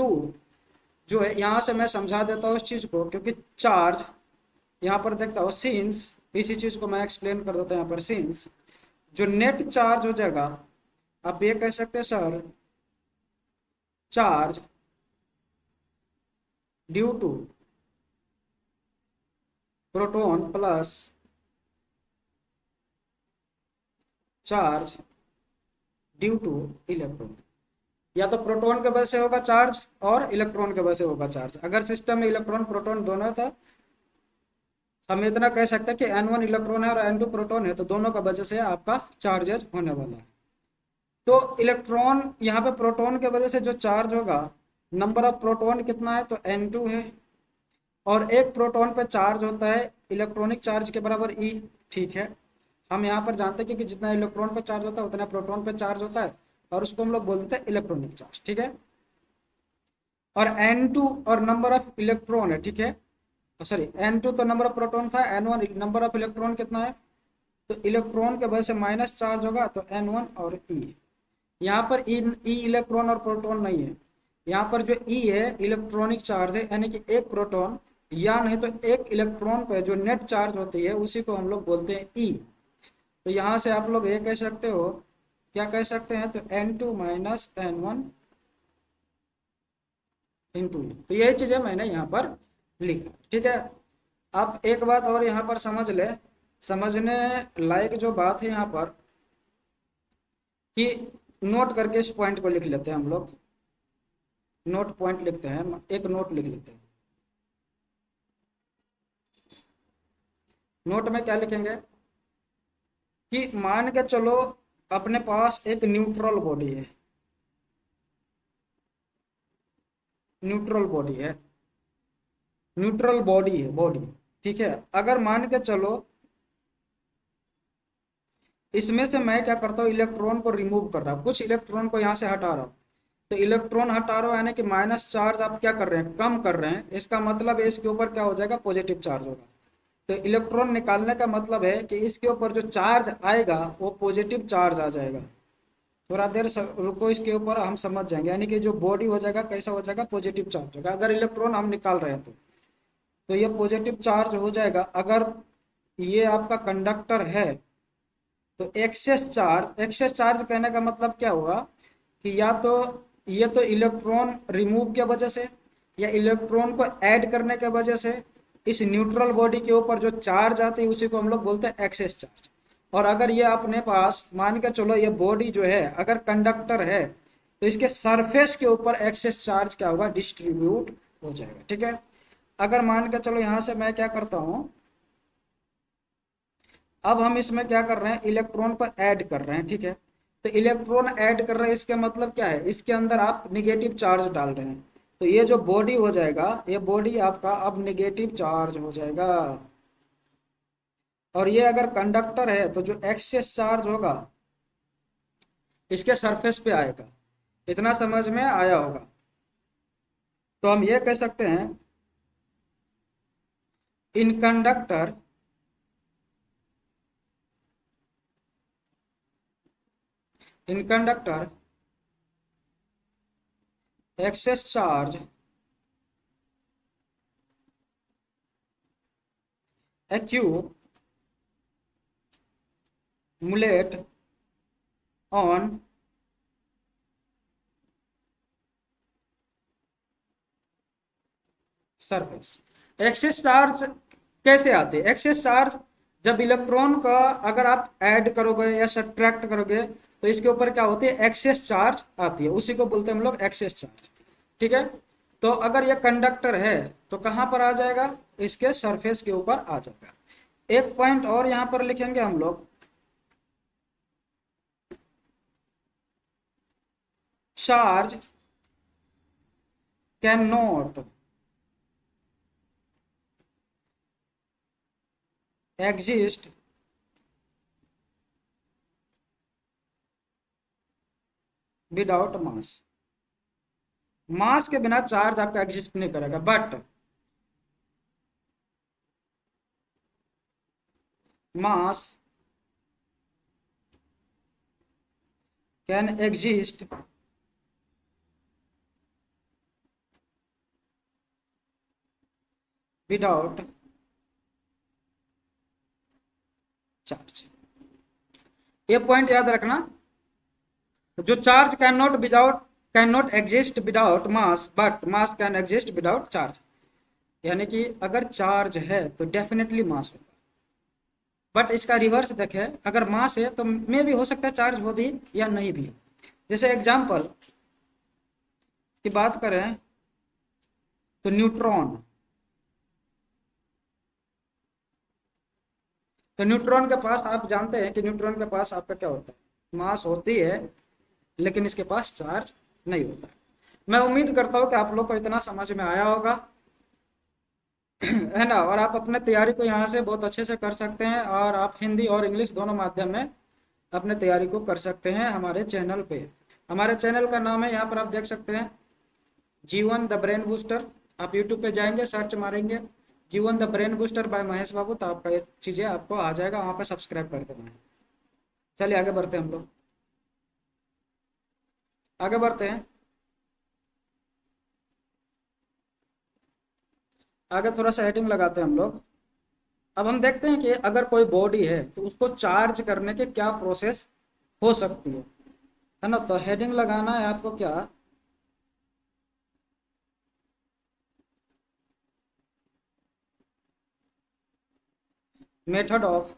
N2 जो है, यहाँ से मैं समझा देता हूँ इस चीज़ को, क्योंकि चार्ज यहाँ पर देखता हूँ सिंस, इसी चीज़ को मैं एक्सप्लेन कर देता हूँ यहाँ पर। सिंस जो नेट चार्ज हो जाएगा, आप ये कह सकते हैं sir charge due to proton plus charge due to electron. या तो प्रोटॉन के वजह से होगा चार्ज और इलेक्ट्रॉन के वजह से होगा चार्ज। अगर सिस्टम में इलेक्ट्रॉन प्रोटॉन दोनों है तो हम इतना कह सकते हैं कि N1 इलेक्ट्रॉन है और N2 प्रोटॉन है, तो दोनों का वजह से आपका चार्जेज होने वाला है। तो इलेक्ट्रॉन यहाँ पे प्रोटॉन के वजह से जो चार्ज होगा, नंबर ऑफ प्रोटॉन कितना है तो N2 है, और एक प्रोटॉन पे चार्ज होता है इलेक्ट्रॉनिक चार्ज के बराबर E। ठीक है, हम यहाँ पर जानते हैं कि जितना इलेक्ट्रॉन पे चार्ज होता है उतना प्रोटॉन पे चार्ज होता है, और उसको हम लोग बोलते हैं इलेक्ट्रॉनिक चार्ज। ठीक है, और N2 और नंबर ऑफ इलेक्ट्रॉन है। ठीक है, सॉरी N2 तो नंबर ऑफ प्रोटॉन था, N1 नंबर ऑफ इलेक्ट्रॉन कितना है, तो इलेक्ट्रॉन के वजह से माइनस चार्ज होगा तो N1 और E। यहाँ पर ई इलेक्ट्रॉन और प्रोटॉन नहीं है, यहाँ पर जो ई है इलेक्ट्रॉनिक चार्ज है, यानी कि एक प्रोटॉन या नहीं तो एक इलेक्ट्रॉन पे जो नेट चार्ज होती है उसी को हम लोग बोलते हैं ई। तो यहाँ से आप लोग ये कह सकते हो, क्या कह सकते हैं, तो N2 माइनस N1 इंटू ई। तो यही चीज़ें मैंने यहाँ पर लिखा। ठीक है, अब एक बात और यहाँ पर समझ ले, समझने लायक जो बात है यहाँ पर कि नोट करके इस पॉइंट को लिख लेते हैं हम लोग। नोट पॉइंट लिखते हैं, एक नोट लिख लेते हैं। नोट में क्या लिखेंगे कि मान के चलो अपने पास एक न्यूट्रल बॉडी है, न्यूट्रल बॉडी है, न्यूट्रल बॉडी है, बॉडी। ठीक है, अगर मान के चलो इसमें से मैं क्या करता हूँ, इलेक्ट्रॉन को रिमूव कर रहा हूँ, कुछ इलेक्ट्रॉन को यहाँ से हटा रहा हूँ। तो इलेक्ट्रॉन हटा रहा हूँ यानी कि माइनस चार्ज आप क्या कर रहे हैं, कम कर रहे हैं। इसका मतलब है इसके ऊपर क्या हो जाएगा, पॉजिटिव चार्ज होगा। तो इलेक्ट्रॉन निकालने का मतलब है कि इसके ऊपर जो चार्ज आएगा वो पॉजिटिव चार्ज आ जाएगा। थोड़ा देर रुको, इसके ऊपर हम समझ जाएंगे। यानी कि जो बॉडी हो जाएगा कैसा हो जाएगा, पॉजिटिव चार्ज होगा अगर इलेक्ट्रॉन हम निकाल रहे हैं तो। तो ये पॉजिटिव चार्ज हो जाएगा। अगर ये आपका कंडक्टर है तो एक्सेस चार्ज कहने का मतलब क्या हुआ कि या तो ये तो इलेक्ट्रॉन रिमूव के वजह से या इलेक्ट्रॉन को ऐड करने के वजह से इस न्यूट्रल बॉडी के ऊपर जो चार्ज आती है उसी को हम लोग बोलते हैं एक्सेस चार्ज। और अगर ये अपने पास मान के चलो ये बॉडी जो है अगर कंडक्टर है तो इसके सरफेस के ऊपर एक्सेस चार्ज क्या होगा, डिस्ट्रीब्यूट हो जाएगा। ठीक है, अगर मान के चलो यहाँ से मैं क्या करता हूँ, अब हम इसमें क्या कर रहे हैं, इलेक्ट्रॉन को ऐड कर रहे हैं। ठीक है, तो इलेक्ट्रॉन ऐड कर रहे हैं इसका मतलब क्या है, इसके अंदर आप निगेटिव चार्ज डाल रहे हैं। तो ये जो बॉडी हो जाएगा, ये बॉडी आपका अब निगेटिव चार्ज हो जाएगा। और ये अगर कंडक्टर है तो जो एक्सेस चार्ज होगा इसके सरफेस पे आएगा। इतना समझ में आया होगा। तो हम ये कह सकते हैं in conductor excess charge accumulate on surface. Excess charge कैसे आते हैं, एक्सेस चार्ज जब इलेक्ट्रॉन का अगर आप ऐड करोगे या सब्ट्रैक्ट करोगे तो इसके ऊपर क्या होती है, एक्सेस चार्ज आती है, उसी को बोलते हैं हम लोग एक्सेस चार्ज। ठीक है, तो अगर ये कंडक्टर है तो कहाँ पर आ जाएगा, इसके सरफेस के ऊपर आ जाएगा। एक पॉइंट और यहाँ पर लिखेंगे हम लोग, charge can not exist without mass. Mass के बिना चार्ज आपका एग्जिस्ट नहीं करेगा, but mass can exist without charge. ये पॉइंट याद रखना, जो charge can not exist without mass but mass can exist without charge. यानी कि अगर चार्ज है तो डेफिनेटली मास होगा, बट इसका रिवर्स देखें, अगर मास है तो मे भी हो सकता है चार्ज हो भी या नहीं भी। जैसे एग्जांपल की बात करें तो न्यूट्रॉन, तो न्यूट्रॉन के पास आप जानते हैं कि न्यूट्रॉन के पास आपका क्या होता है, मास होती है लेकिन इसके पास चार्ज नहीं होता है। मैं उम्मीद करता हूँ कि आप लोग को इतना समझ में आया होगा, है ना। और आप अपने तैयारी को यहाँ से बहुत अच्छे से कर सकते हैं और आप हिंदी और इंग्लिश दोनों माध्यम में अपने तैयारी को कर सकते हैं हमारे चैनल पे। हमारे चैनल का नाम है, यहाँ पर आप देख सकते हैं, जीवन द ब्रेन बूस्टर। आप यूट्यूब पे जाएंगे, सर्च मारेंगे Jeevan the brain booster by Mahesh Babu, तो आपका ये चीज़ें आपको आ जाएगा, वहाँ पे सब्सक्राइब कर देना है। चलिए आगे बढ़ते हैं हम लोग, आगे बढ़ते हैं। आगे थोड़ा सा हेडिंग लगाते हैं हम लोग। अब हम देखते हैं कि अगर कोई बॉडी है तो उसको चार्ज करने के क्या प्रोसेस हो सकती है ना। तो हेडिंग लगाना है आपको क्या, मेथड ऑफ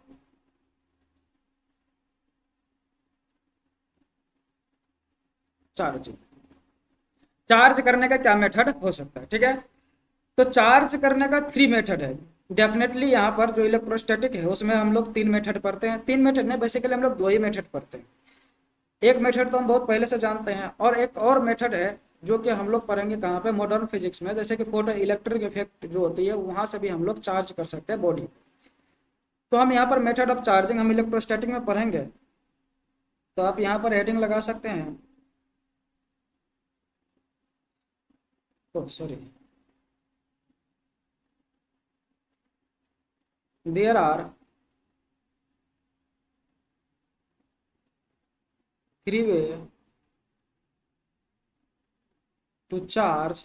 चार्जिंग। चार्ज करने का क्या मेथड हो सकता है, ठीक है। तो चार्ज करने का 3 मेथड है। डेफिनेटली यहाँ पर जो इलेक्ट्रोस्टैटिक है उसमें हम लोग 3 मेथड पढ़ते हैं, 3 मेथड नहीं, बेसिकली हम लोग 2 ही मेथड पढ़ते हैं। एक मेथड तो हम बहुत पहले से जानते हैं और एक और मेथड है जो कि हम लोग पढ़ेंगे कहाँ पे, मॉडर्न फिजिक्स में, जैसे कि फोटो इलेक्ट्रिक इफेक्ट जो होती है वहाँ से भी हम लोग चार्ज कर सकते हैं बॉडी। तो हम यहाँ पर मेथड ऑफ चार्जिंग हम इलेक्ट्रोस्टैटिक में पढ़ेंगे, तो आप यहाँ पर हेडिंग लगा सकते हैं, तो sorry, there are 3 way to charge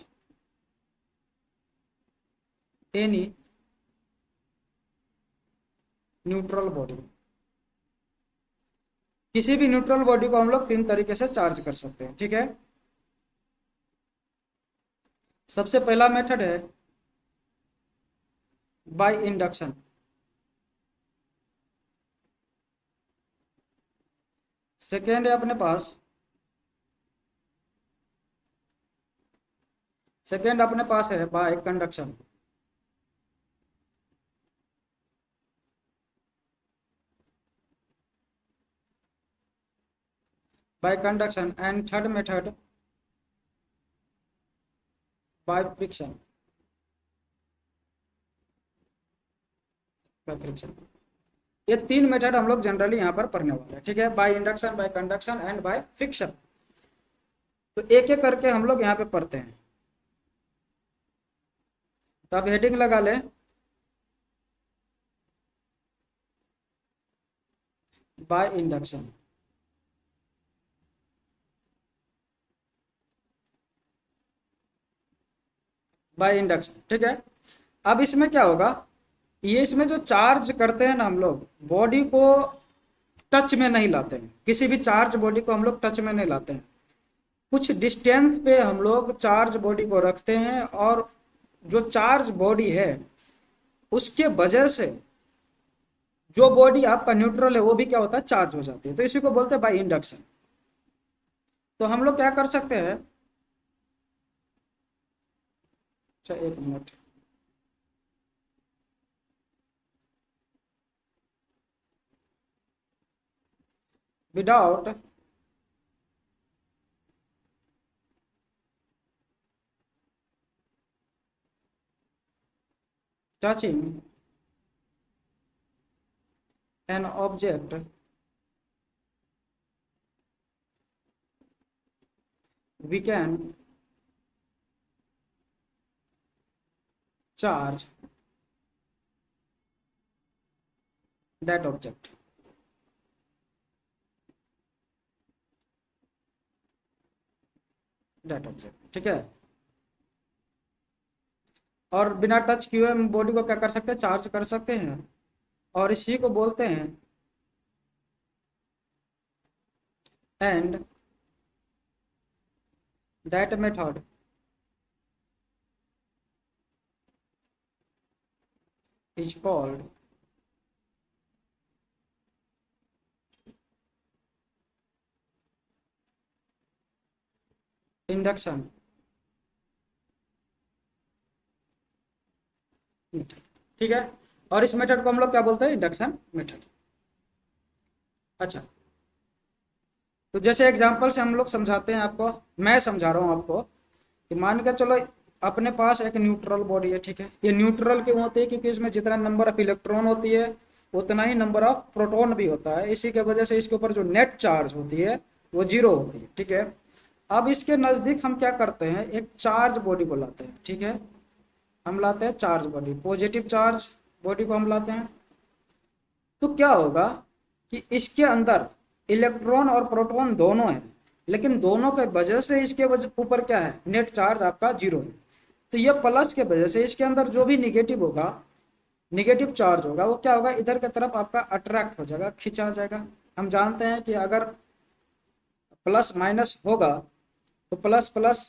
any neutral body, किसी भी न्यूट्रल बॉडी को हम लोग तीन तरीके से चार्ज कर सकते हैं, ठीक है। सबसे पहला मेथड है बाय इंडक्शन। सेकेंड है अपने पास, सेकेंड अपने पास है bye conduction. Bye conduction and third method by friction. By friction, ये तीन मेथड हम लोग जनरली यहाँ पर पढ़ने वाले हैं, ठीक है। By induction, bye conduction and by friction. तो एक एक करके हम लोग यहाँ पे पढ़ते हैं। तो आप हेडिंग लगा ले, बाय इंडक्शन। बाय इंडक्शन, ठीक है। अब इसमें क्या होगा, ये इसमें जो चार्ज करते हैं ना हम लोग, बॉडी को टच में नहीं लाते हैं, किसी भी चार्ज बॉडी को हम लोग टच में नहीं लाते हैं। कुछ डिस्टेंस पे हम लोग चार्ज बॉडी को रखते हैं, और जो चार्ज बॉडी है उसके वजह से जो बॉडी आपका न्यूट्रल है वो भी क्या होता है, चार्ज हो जाती है। तो इसी को बोलते हैं बाय इंडक्शन। तो हम लोग क्या कर सकते हैं, अच्छा एक minute, without touching an object we can charge that object। that object, ठीक है। और बिना टच किए हम बॉडी को क्या कर सकते हैं, चार्ज कर सकते हैं, और इसी को बोलते हैं and that method is called induction method, ठीक है। और इस मेथड को हम लोग क्या बोलते हैं, इंडक्शन मेथड। अच्छा, तो जैसे एग्जांपल से हम लोग समझाते हैं आपको, मैं समझा रहा हूँ आपको कि मान के चलो अपने पास एक न्यूट्रल बॉडी है, ठीक है। ये न्यूट्रल क्यों होती है, क्योंकि इसमें जितना नंबर ऑफ इलेक्ट्रॉन होती है उतना ही नंबर ऑफ प्रोटॉन भी होता है। इसी के वजह से इसके ऊपर जो नेट चार्ज होती है वो जीरो होती है, ठीक है। अब इसके नज़दीक हम क्या करते हैं, एक चार्ज बॉडी को लाते हैं, ठीक है। हम लाते हैं charge body, positive charge body को हम लाते हैं। तो क्या होगा कि इसके अंदर इलेक्ट्रॉन और प्रोटॉन दोनों हैं, लेकिन दोनों के वजह से इसके ऊपर क्या है, नेट चार्ज आपका जीरो है। तो ये प्लस के वजह से इसके अंदर जो भी निगेटिव होगा, निगेटिव चार्ज होगा, वो क्या होगा, इधर की तरफ आपका अट्रैक्ट हो जाएगा, खिंचा जाएगा। हम जानते हैं कि अगर प्लस माइनस होगा तो प्लस प्लस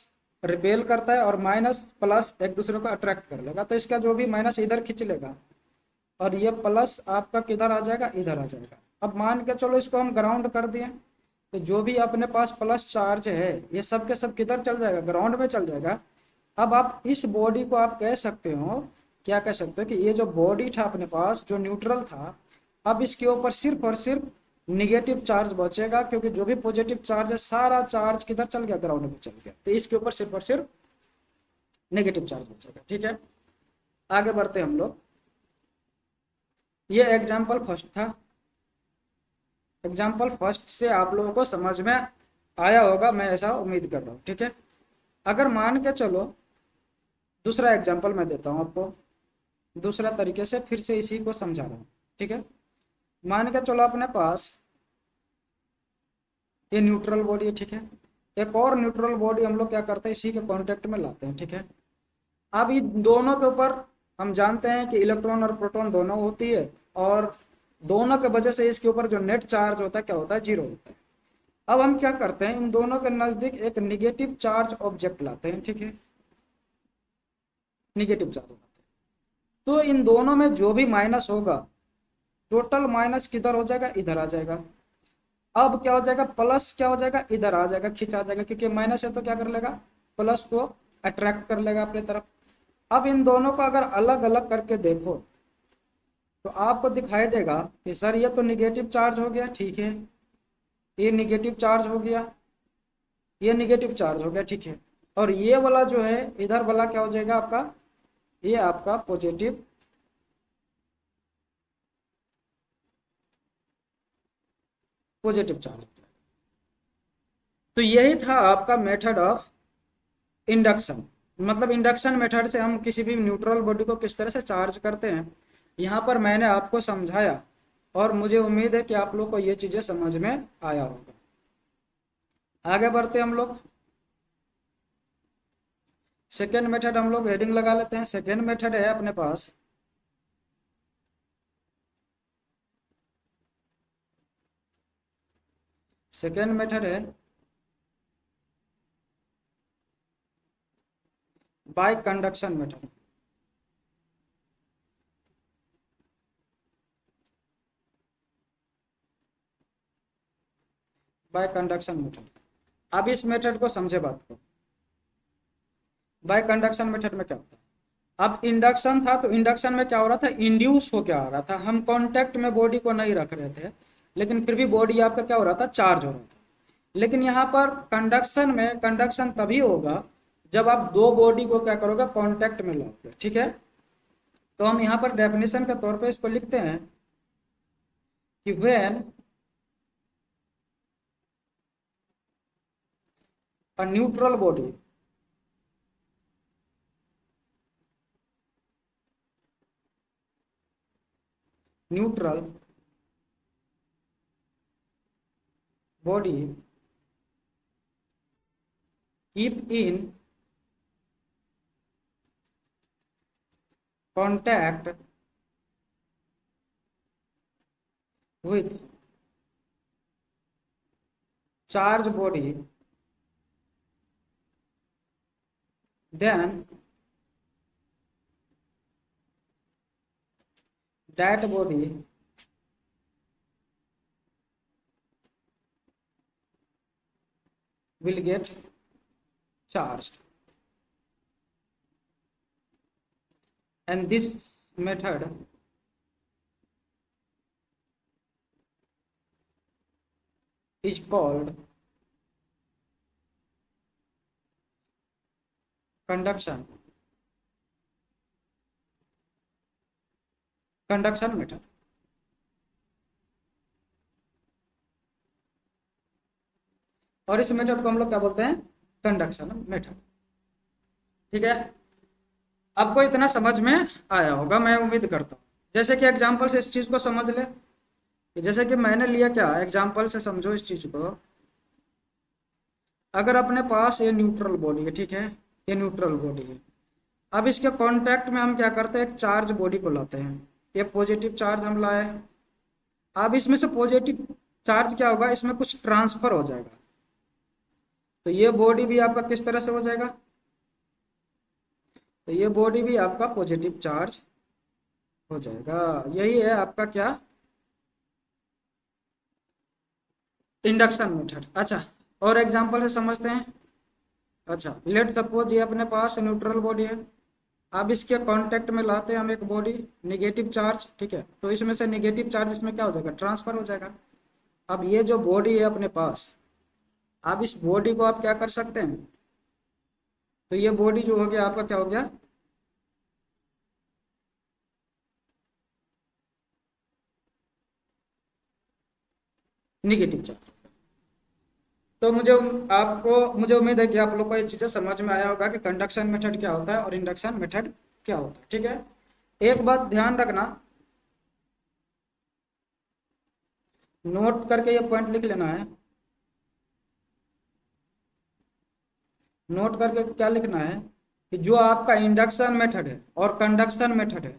रिपेल करता है और माइनस प्लस एक दूसरे को अट्रैक्ट कर लेगा। तो इसका जो भी माइनस इधर खींच लेगा और ये प्लस आपका किधर आ जाएगा, इधर आ जाएगा। अब मान के चलो इसको हम ग्राउंड कर दिए, तो जो भी अपने पास प्लस चार्ज है ये सब के सब किधर चल जाएगा, ग्राउंड में चल जाएगा। अब आप इस बॉडी को आप कह सकते हो, क्या कह सकते हो कि ये जो बॉडी था अपने पास जो न्यूट्रल था, अब इसके ऊपर सिर्फ और सिर्फ निगेटिव चार्ज बचेगा, क्योंकि जो भी पॉजिटिव चार्ज है सारा चार्ज किधर चल गया, ग्राउंड में चल गया। तो इसके ऊपर सिर्फ और सिर्फ नेगेटिव चार्ज बचेगा, ठीक है। आगे बढ़ते हम लोग, ये एग्जाम्पल फर्स्ट था। एग्जाम्पल फर्स्ट से आप लोगों को समझ में आया होगा, मैं ऐसा उम्मीद कर रहा हूँ, ठीक है। अगर मान के चलो दूसरा एग्जाम्पल मैं देता हूँ आपको, दूसरा तरीके से फिर से इसी को समझा रहा हूँ, ठीक है। मान के चलो अपने पास ये न्यूट्रल बॉडी है, ठीक है। एक और न्यूट्रल बॉडी हम लोग क्या करते हैं, इसी के कांटेक्ट में लाते हैं, ठीक है। अब ये दोनों के ऊपर हम जानते हैं कि इलेक्ट्रॉन और प्रोटॉन दोनों होती है, और दोनों के वजह से इसके ऊपर जो नेट चार्ज होता है क्या होता है, जीरो होता है। अब हम क्या करते हैं, इन दोनों के नजदीक एक निगेटिव चार्ज ऑब्जेक्ट लाते हैं, ठीक है, निगेटिव चार्ज लाते हैं। तो इन दोनों में जो भी माइनस होगा, टोटल माइनस किधर हो जाएगा, इधर आ जाएगा। अब क्या हो जाएगा, प्लस क्या हो जाएगा, इधर आ जाएगा, खिंचा जाएगा, क्योंकि माइनस है तो क्या कर लेगा, प्लस को अट्रैक्ट कर लेगा अपनी तरफ। अब इन दोनों को अगर अलग अलग करके देखो तो आपको दिखाई देगा कि सर ये तो निगेटिव चार्ज हो गया, ठीक है, ये निगेटिव चार्ज हो गया, ये निगेटिव चार्ज हो गया, ठीक है, और ये वाला जो है इधर वाला क्या हो जाएगा आपका, ये आपका पॉजिटिव पॉजिटिव चार्ज। तो यही था आपका मेथड ऑफ इंडक्शन। मतलब इंडक्शन मेथड से हम किसी भी न्यूट्रल बॉडी को किस तरह से चार्ज करते हैं, यहाँ पर मैंने आपको समझाया, और मुझे उम्मीद है कि आप लोग को ये चीज़ें समझ में आया होगा। आगे बढ़ते हम लोग, सेकेंड मेथड हम लोग हेडिंग लगा लेते हैं। सेकेंड मेथड है अपने पास सेकेंड मेथड है bye conduction method. Bye conduction method, अब इस मेथड को समझे बात को। बाय कंडक्शन मेथड में क्या होता है, अब इंडक्शन था तो इंडक्शन में क्या हो रहा था, इंड्यूस हो क्या आ रहा था, हम कांटेक्ट में बॉडी को नहीं रख रहे थे, लेकिन फिर भी बॉडी आपका क्या हो रहा था, चार्ज हो रहा था। लेकिन यहाँ पर कंडक्शन में कंडक्शन तभी होगा जब आप दो बॉडी को क्या करोगे, कांटेक्ट में लाओगे, ठीक है। तो हम यहाँ पर डेफिनेशन के तौर पे इसको लिखते हैं कि when a neutral body neutral body keep in contact with charged body, then that body will get charged, and this method is called conduction method. और इस मेथड को हम लोग क्या बोलते हैं, कंडक्शन मेथड, ठीक है। आपको इतना समझ में आया होगा मैं उम्मीद करता हूँ। जैसे कि एग्जांपल से इस चीज़ को समझ ले, कि जैसे कि मैंने लिया, क्या एग्जांपल से समझो इस चीज़ को। अगर अपने पास ये न्यूट्रल बॉडी है, ठीक है, ये न्यूट्रल बॉडी है, अब इसके कांटेक्ट में हम क्या करते हैं, एक चार्ज बॉडी को लाते हैं, ये पॉजिटिव चार्ज हम लाए। अब इसमें से पॉजिटिव चार्ज क्या होगा, इसमें कुछ ट्रांसफर हो जाएगा, तो ये बॉडी भी आपका किस तरह से हो जाएगा, तो ये बॉडी भी आपका पॉजिटिव चार्ज हो जाएगा। यही है आपका क्या, इंडक्शन मेथड। अच्छा, और एग्जांपल से समझते हैं। अच्छा, लेट सपोज ये अपने पास न्यूट्रल बॉडी है, अब इसके कांटेक्ट में लाते हैं हम एक बॉडी निगेटिव चार्ज, ठीक है, तो इसमें से निगेटिव चार्ज इसमें क्या हो जाएगा, ट्रांसफर हो जाएगा। अब ये जो बॉडी है अपने पास, अब इस बॉडी को आप क्या कर सकते हैं, तो ये बॉडी जो हो गया आपका क्या हो गया, निगेटिव चार्ज। तो मुझे उम्मीद है कि आप लोग को ये चीज़ें समझ में आया होगा कि कंडक्शन मेथड क्या होता है और इंडक्शन मेथड क्या होता है, ठीक है। एक बात ध्यान रखना, नोट करके ये पॉइंट लिख लेना है। नोट करके क्या लिखना है, कि जो आपका इंडक्शन मेथड है और कंडक्शन मेथड है,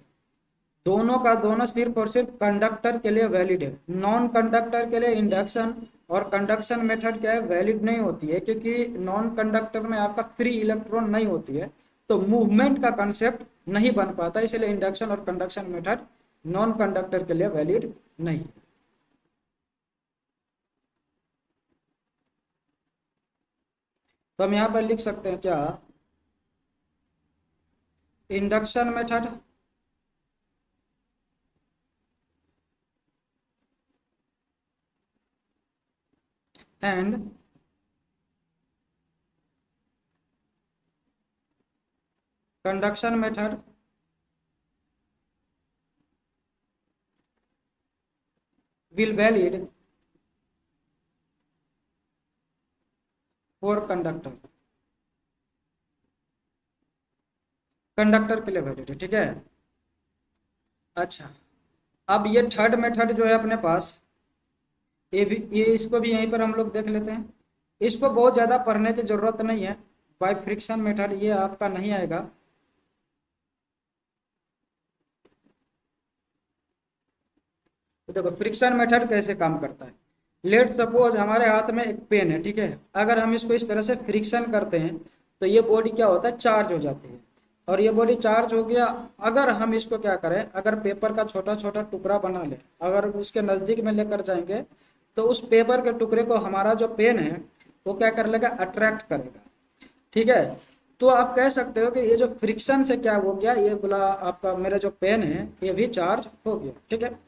दोनों का दोनों सिर्फ और सिर्फ कंडक्टर के लिए वैलिड है। नॉन कंडक्टर के लिए इंडक्शन और कंडक्शन मेथड क्या है, वैलिड नहीं होती है, क्योंकि नॉन कंडक्टर में आपका फ्री इलेक्ट्रॉन नहीं होती है, तो मूवमेंट का कंसेप्ट नहीं बन पाता, इसलिए इंडक्शन और कंडक्शन मेथड नॉन कंडक्टर के लिए वैलिड नहीं है। तो हम यहाँ पर लिख सकते हैं क्या, induction method and conduction method will valid for conductor, conductor के लिए वैलिड है, ठीक है। अच्छा, अब ये थर्ड मेथड जो है अपने पास, ये भी, ये इसको भी यहीं पर हम लोग देख लेते हैं। इसको बहुत ज़्यादा पढ़ने की ज़रूरत नहीं है, बाय फ्रिक्शन मेथड ये आपका नहीं आएगा। तो देखो फ्रिक्शन मेथड कैसे काम करता है। लेट सपोज हमारे हाथ में एक पेन है, ठीक है, अगर हम इसको इस तरह से फ्रिक्शन करते हैं तो ये बॉडी क्या होता है, चार्ज हो जाती है, और ये बॉडी चार्ज हो गया। अगर हम इसको क्या करें, अगर पेपर का छोटा छोटा टुकड़ा बना ले, अगर उसके नज़दीक में लेकर जाएंगे तो उस पेपर के टुकड़े को हमारा जो पेन है वो क्या कर लेगा, अट्रैक्ट करेगा, ठीक है। तो आप कह सकते हो कि ये जो फ्रिक्शन से क्या हो गया, ये बोला आपका मेरा जो पेन है ये भी चार्ज हो गया, ठीक है।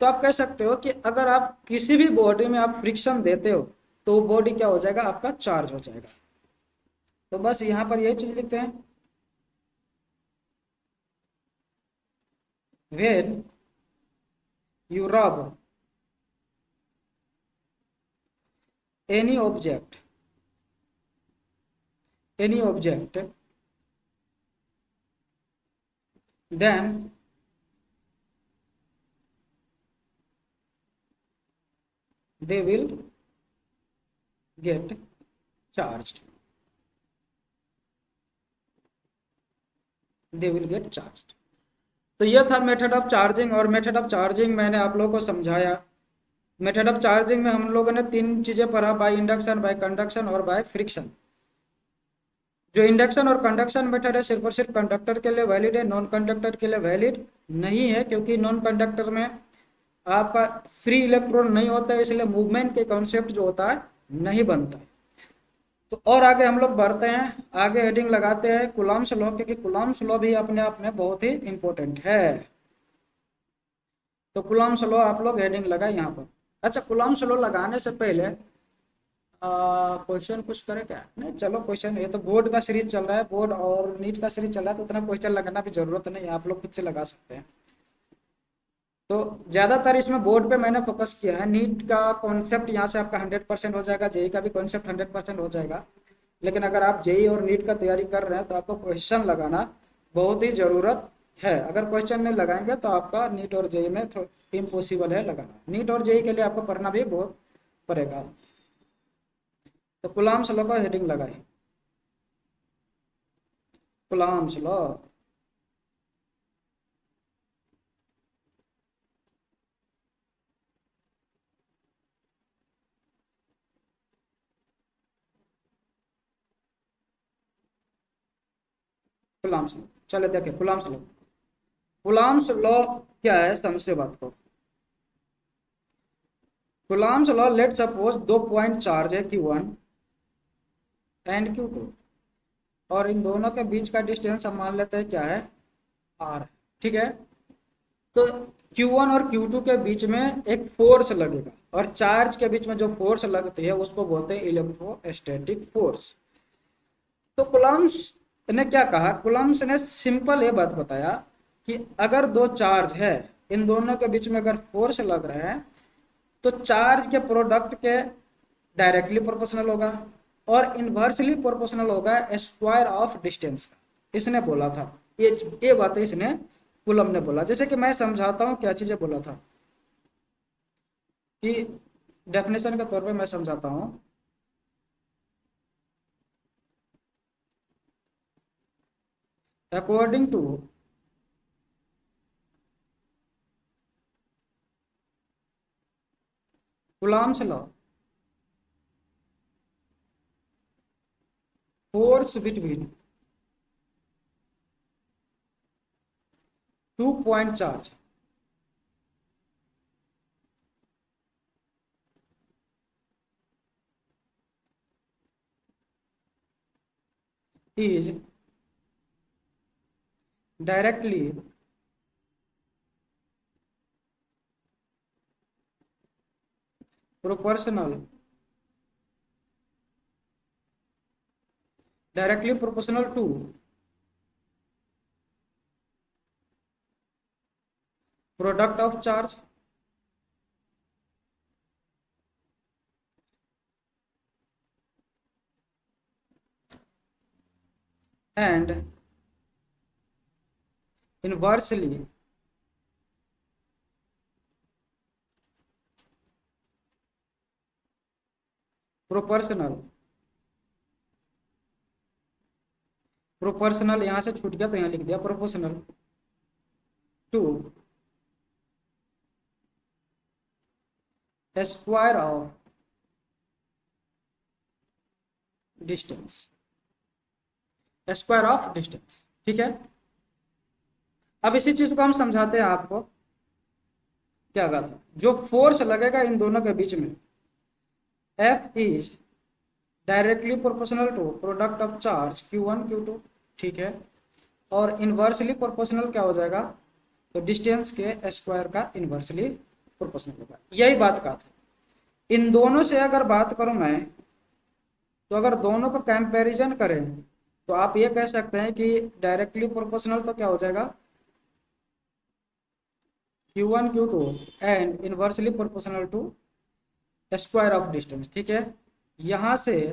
तो आप कह सकते हो कि अगर आप किसी भी बॉडी में आप फ्रिक्शन देते हो तो बॉडी क्या हो जाएगा, आपका चार्ज हो जाएगा। तो बस यहाँ पर यही चीज लिखते हैं, when you rub any object, any object, then they will get charged, they will get charged। तो यह था मेथड ऑफ चार्जिंग, और मेथड ऑफ चार्जिंग मैंने आप लोगों को समझाया। मेथड ऑफ चार्जिंग में हम लोगों ने तीन चीजें पढ़ा, बाय इंडक्शन, बाय कंडक्शन और बाय फ्रिक्शन। जो इंडक्शन और कंडक्शन मेथड है सिर्फ और सिर्फ कंडक्टर के लिए वैलिड है, नॉन कंडक्टर के लिए वैलिड नहीं है, क्योंकि नॉन कंडक्टर में आपका फ्री इलेक्ट्रॉन नहीं होता है, इसलिए मूवमेंट के कॉन्सेप्ट जो होता है नहीं बनता है। तो और आगे हम लोग बढ़ते हैं, आगे हेडिंग लगाते हैं कूलम्ब्स लॉ, क्योंकि कूलम्ब्स लॉ भी अपने आप में बहुत ही इंपॉर्टेंट है। तो कूलम्ब्स लॉ आप लोग हेडिंग लगाए यहाँ पर। अच्छा, कूलम्ब्स लॉ लगाने से पहले क्वेश्चन कुछ करें क्या, नहीं चलो क्वेश्चन, ये तो बोर्ड का सीरीज चल रहा है, बोर्ड और नीट का सीरीज चल रहा है, तो उतना क्वेश्चन लगाना भी जरूरत नहीं है, आप लोग खुद से लगा सकते हैं। तो ज़्यादातर इसमें बोर्ड पे मैंने फोकस किया है, नीट का कॉन्सेप्ट यहाँ से आपका 100% हो जाएगा, जेई का भी कॉन्सेप्ट 100% हो जाएगा। लेकिन अगर आप जेई और नीट का तैयारी कर रहे हैं तो आपको क्वेश्चन लगाना बहुत ही ज़रूरत है। अगर क्वेश्चन नहीं लगाएंगे तो आपका नीट और जेई में इम्पॉसिबल है लगाना। नीट और जेई के लिए आपको पढ़ना भी बहुत पड़ेगा। तो कूलम्ब्स लॉ का हेडिंग लगाए, कूलम्ब्स लॉ। कूलम्ब्स लॉ, चले देखिए कूलम्ब्स लॉ। कूलम्ब्स लॉ क्या है, समझते बात को। कूलम्ब्स लॉ, लेट सपोज दो पॉइंट चार्ज है Q1 एंड Q2, और इन दोनों के बीच का डिस्टेंस हम मान लेते हैं क्या है, R, ठीक है। तो Q1 और Q2 के बीच में एक फोर्स लगेगा, और चार्ज के बीच में जो फोर्स लगती है उसको बोलते हैं इलेक्ट्रोस्टैटिक फोर्स। तो कूलम्ब्स ने क्या कहा, कूलम्ब्स ने सिंपल ये बात बताया कि अगर दो चार्ज है, इन दोनों के बीच में अगर फोर्स लग रहा है तो चार्ज के प्रोडक्ट के डायरेक्टली प्रोपोर्शनल होगा और इन्वर्सली प्रोपोर्शनल होगा स्क्वायर ऑफ डिस्टेंस का। इसने बोला था, ये बात इसने कूलम ने बोला। जैसे कि मैं समझाता हूँ क्या चीजें बोला था, कि डेफिनेशन के तौर पे मैं समझाता हूँ। According to Coulomb's law, force between 2 point charge is directly proportional to product of charge and inversely proportional यहां से छूट गया तो यहां लिख दिया proportional to square of distance, square of distance. ठीक है, अब इसी चीज को हम समझाते हैं आपको। क्या कहा था, जो फोर्स लगेगा इन दोनों के बीच में, F is directly proportional to product of charge Q1 Q2। ठीक है, और इनवर्सली प्रोपोर्शनल क्या हो जाएगा, तो डिस्टेंस के स्क्वायर का इनवर्सली प्रोपोर्शनल होगा। यही बात कहा था। इन दोनों से अगर बात करूं मैं, तो अगर दोनों को कंपैरिजन करें तो आप ये कह सकते हैं कि डायरेक्टली प्रोपोर्शनल तो क्या हो जाएगा Q1 Q2 and inversely proportional to square of distance. ठीक है, यहां से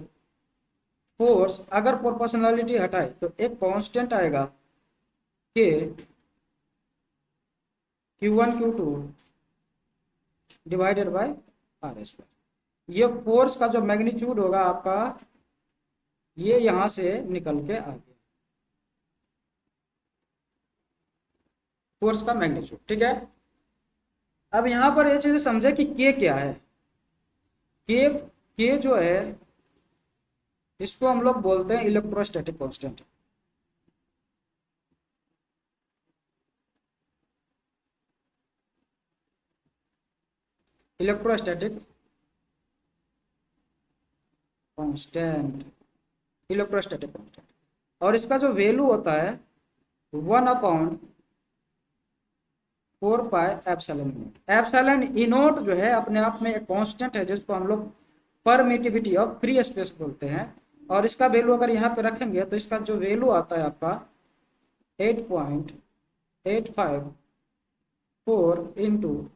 फोर्स अगर प्रोपोर्शनलिटी हटाए तो एक कांस्टेंट आएगा कि Q1 Q2 divided by R square. ये फोर्स का जो मैग्नीट्यूड होगा आपका, ये यहां से निकल के आ गया फोर्स का मैग्नीट्यूड। ठीक है, अब यहां पर ये चीज समझे कि के क्या है। के जो है इसको हम लोग बोलते हैं electrostatic constant. Electrostatic constant, electrostatic constant, और इसका जो वैल्यू होता है 1/4 पाई एप्सिलॉन ई नोट जो है अपने आप में एक कांस्टेंट है जिसको हम लोग परमिटिविटी ऑफ फ्री स्पेस बोलते हैं। और इसका वैल्यू अगर यहाँ पे रखेंगे तो इसका जो वैल्यू आता है आपका 8.854 इंटू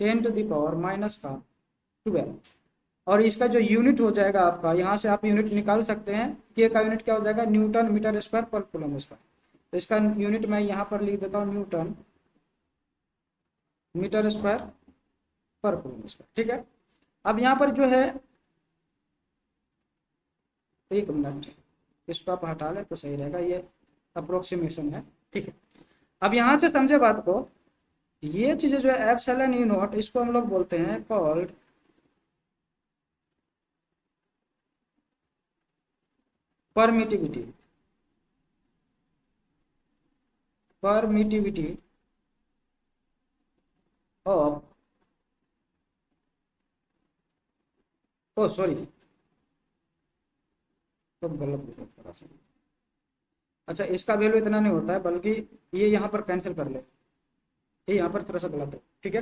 10⁻⁻12। और इसका जो यूनिट हो जाएगा आपका, यहाँ से आप यूनिट निकाल सकते हैं। के का यूनिट क्या हो जाएगा, न्यूटन मीटर स्क्वायर पर कूलम स्क्वायर। तो इसका यूनिट मैं यहाँ पर लिख देता हूँ, न्यूटन मीटर स्क्वायर पर कूलम स्क्वायर। ठीक है, अब यहाँ पर जो है, एक मिनट, इसको आप हटा लें तो सही रहेगा, ये अप्रोक्सीमेशन है। ठीक है, अब यहाँ से समझे बात को। ये चीजें जो है एप्सिलॉन ई नॉट, इसको हम लोग बोलते हैं called permittivity, permittivity of, oh sorry तो गलत हो गया थोड़ा सा। अच्छा, इसका वैल्यू इतना नहीं होता है, बल्कि ये यहाँ पर कैंसिल कर ले, ये यहाँ पर थोड़ा सा गलत है। ठीक है,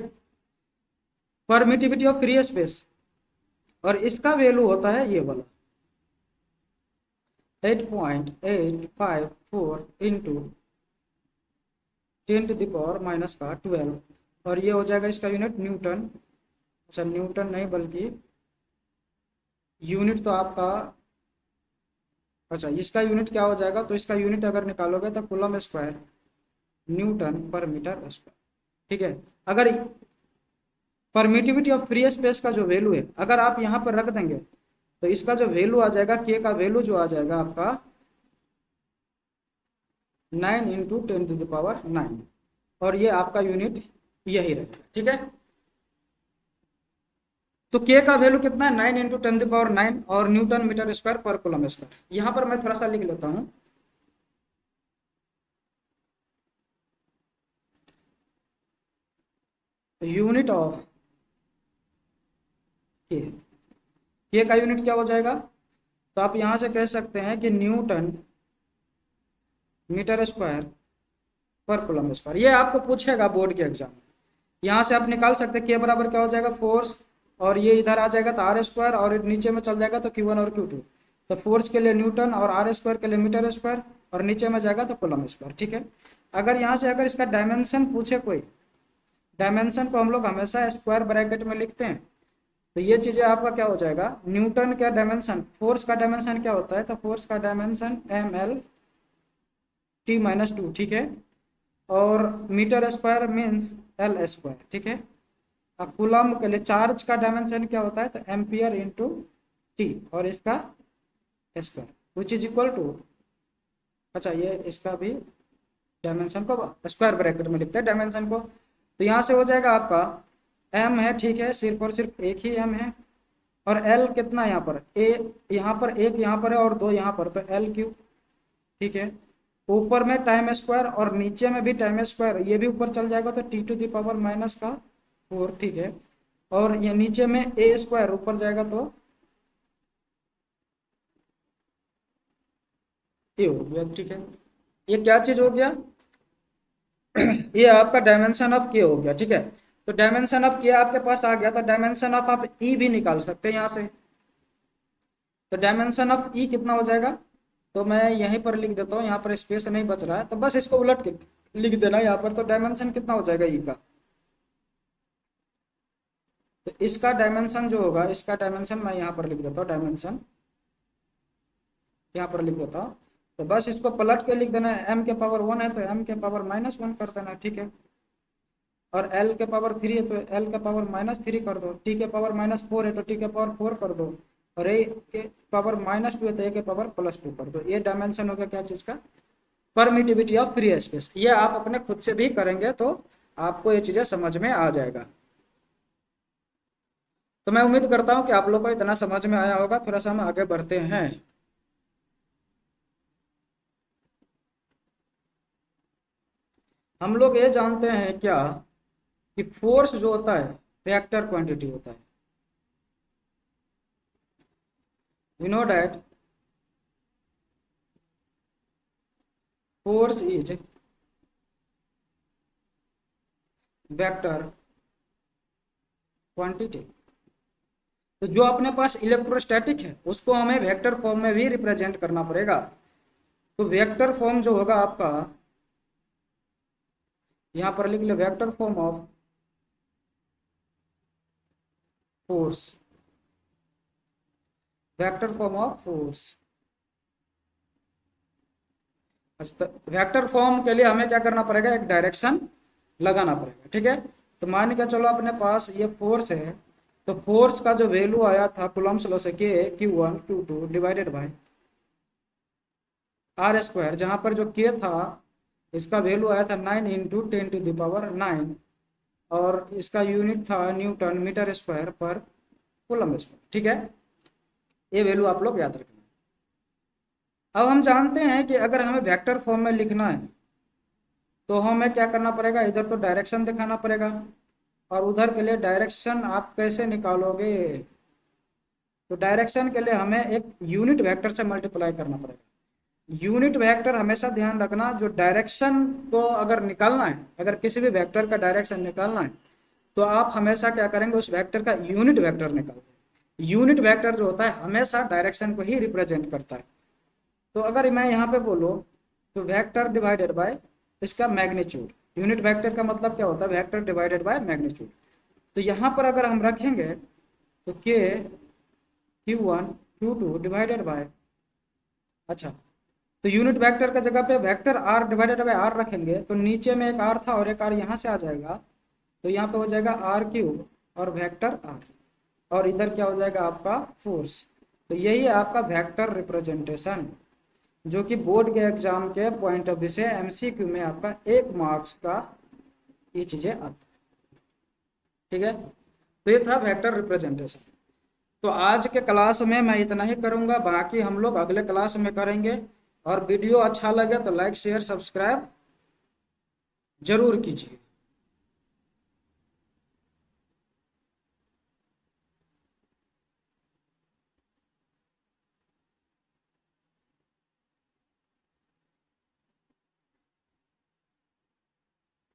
परमिटिविटी ऑफ फ्री स्पेस, और इसका वैल्यू होता है ये वाला 8.854 इंटू 10⁻⁻12। और ये हो जाएगा इसका यूनिट न्यूटन। अच्छा, न्यूटन नहीं बल्कि यूनिट तो आपका, अच्छा इसका यूनिट क्या हो जाएगा, तो इसका यूनिट अगर निकालोगे तो कूलम स्क्वायर न्यूटन पर मीटर स्क्वायर। ठीक है, अगर परमिटिविटी ऑफ फ्री स्पेस का जो वैल्यू है अगर आप यहाँ पर रख देंगे तो इसका जो वैल्यू आ जाएगा, के का वैल्यू जो आ जाएगा आपका 9 इंटू 10⁹9, और ये आपका यूनिट यही रहेगा, ठीक है। तो के का वैल्यू कितना है, 9 इंटू 10⁹9, और न्यूटन मीटर स्क्वायर पर कूलम स्क्वायर। यहाँ पर मैं थोड़ा सा लिख लेता हूँ, यूनिट ऑफ के का यूनिट क्या हो जाएगा, तो आप यहाँ से कह सकते हैं कि न्यूटन मीटर स्क्वायर पर कूलम स्क्वायर। ये आपको पूछेगा बोर्ड के एग्जाम में, यहाँ से आप निकाल सकते हैं के बराबर क्या हो जाएगा, फोर्स, और ये इधर आ जाएगा तो आर स्क्वायर, और नीचे में चल जाएगा तो Q1 और Q2। तो फोर्स के लिए न्यूटन और आर स्क्वायर के लिए मीटर स्क्वायर, और नीचे में जाएगा तो कूलम स्क्वायर, ठीक है। अगर यहाँ से अगर इसका डायमेंशन पूछे कोई, डायमेंशन को हम लोग हमेशा स्क्वायर ब्रैकेट में लिखते हैं, तो ये चीज़ें आपका क्या हो जाएगा, न्यूटन का डायमेंशन, फोर्स का डायमेंशन क्या होता है, तो फोर्स का डायमेंशन mL/t-2, ठीक है, और metre square means L square, ठीक है। अब कूलम के लिए चार्ज का डायमेंशन क्या होता है, तो एम्पियर इंटू टी, और इसका square which is equal to, अच्छा ये इसका भी डायमेंशन को स्क्वायर ब्रैकेट में लिखते हैं डायमेंशन को। तो यहाँ से हो जाएगा आपका m है, ठीक है, सिर्फ और सिर्फ एक ही m है, और l कितना यहाँ पर, यहाँ पर एक यहाँ पर है और 2 यहाँ पर, तो L3, ठीक है। ऊपर में टाइम स्क्वायर और नीचे में भी टाइम स्क्वायर, ये भी ऊपर चल जाएगा तो T⁻⁻⁴, ठीक है। और ये नीचे में a स्क्वायर ऊपर जाएगा तो ये हो गया, ठीक है। ये क्या चीज हो गया ये आपका डायमेंशन ऑफ के हो गया, ठीक है। तो डायमेंशन ऑफ के आपके पास आ गया, तो डायमेंशन ऑफ आप ई भी निकाल सकते हैं यहाँ से। तो डायमेंशन ऑफ ई कितना हो जाएगा, तो मैं यहीं पर लिख देता हूँ, यहाँ पर स्पेस नहीं बच रहा है तो बस इसको उलट के लिख देना यहाँ पर। तो डायमेंशन कितना हो जाएगा ई का, तो इसका डायमेंशन जो होगा, इसका डायमेंशन मैं यहाँ पर लिख देता हूँ, डायमेंशन यहाँ पर लिख देता हूँ। तो बस इसको पलट के लिख देना है, m के पावर 1 है तो m के पावर -1 कर देना, ठीक है। और l के पावर 3 है तो l के पावर -3 कर दो, t के पावर -4 है तो t के पावर 4 कर दो, और a के पावर -2 है तो a के पावर +2 कर दो। ये डायमेंशन हो गया क्या चीज का, परमिटिविटी ऑफ फ्री स्पेस। ये आप अपने खुद से भी करेंगे तो आपको ये चीजें समझ में आ जाएगा। तो मैं उम्मीद करता हूँ कि आप लोग को इतना समझ में आया होगा। थोड़ा सा हम आगे बढ़ते हैं। हम लोग ये जानते हैं क्या कि फोर्स जो होता है वेक्टर क्वांटिटी होता है। We know that force is vector quantity. तो जो अपने पास इलेक्ट्रोस्टैटिक है उसको हमें वेक्टर फॉर्म में भी रिप्रेजेंट करना पड़ेगा। तो वेक्टर फॉर्म जो होगा आपका, यहां पर लिख ले, vector form of force, vector form of force. अच्छा, तो वेक्टर फॉर्म के लिए हमें क्या करना पड़ेगा, एक डायरेक्शन लगाना पड़ेगा, ठीक है। तो मान के चलो अपने पास ये फोर्स है, तो फोर्स का जो वैल्यू आया था कूलम्स लॉ से, के Q1 Q2 divided by R square, जहां पर जो के था इसका वैल्यू आया था 9 इंटू 10⁹9, और इसका यूनिट था न्यूटन मीटर स्क्वायर पर कूलम स्क्वायर, ठीक है। ये वैल्यू आप लोग याद रखना। अब हम जानते हैं कि अगर हमें वेक्टर फॉर्म में लिखना है तो हमें क्या करना पड़ेगा, इधर तो डायरेक्शन दिखाना पड़ेगा, और उधर के लिए डायरेक्शन आप कैसे निकालोगे, तो डायरेक्शन के लिए हमें एक यूनिट वेक्टर से मल्टीप्लाई करना पड़ेगा। यूनिट वेक्टर हमेशा ध्यान रखना, जो डायरेक्शन को अगर निकालना है, अगर किसी भी वेक्टर का डायरेक्शन निकालना है तो आप हमेशा क्या करेंगे, उस वेक्टर का यूनिट वेक्टर निकालते। यूनिट वेक्टर जो होता है हमेशा डायरेक्शन को ही रिप्रेजेंट करता है। तो अगर मैं यहाँ पे बोलूँ तो वेक्टर डिवाइडेड बाय इसका मैग्नीट्यूड, यूनिट वेक्टर का मतलब क्या होता है, वेक्टर डिवाइडेड बाय मैग्नीट्यूड। तो यहाँ पर अगर हम रखेंगे तो के Q1 Q2 डिवाइडेड बाय, अच्छा तो यूनिट वेक्टर का जगह पे vector r divided by r रखेंगे, तो नीचे में एक r था और एक r यहाँ से आ जाएगा, तो यहाँ पे हो जाएगा r³ और वेक्टर r, और इधर क्या हो जाएगा आपका फोर्स। तो यही है आपका वेक्टर रिप्रेजेंटेशन। जो कि बोर्ड के एग्जाम के पॉइंट ऑफ व्यू से एमसीक्यू में आपका 1 मार्क्स का ये चीज़ें आता है। ठीक है, तो ये था वेक्टर रिप्रेजेंटेशन। तो आज के क्लास में मैं इतना ही करूँगा, बाकी हम लोग अगले क्लास में करेंगे। और वीडियो अच्छा लगे तो लाइक शेयर सब्सक्राइब जरूर कीजिए।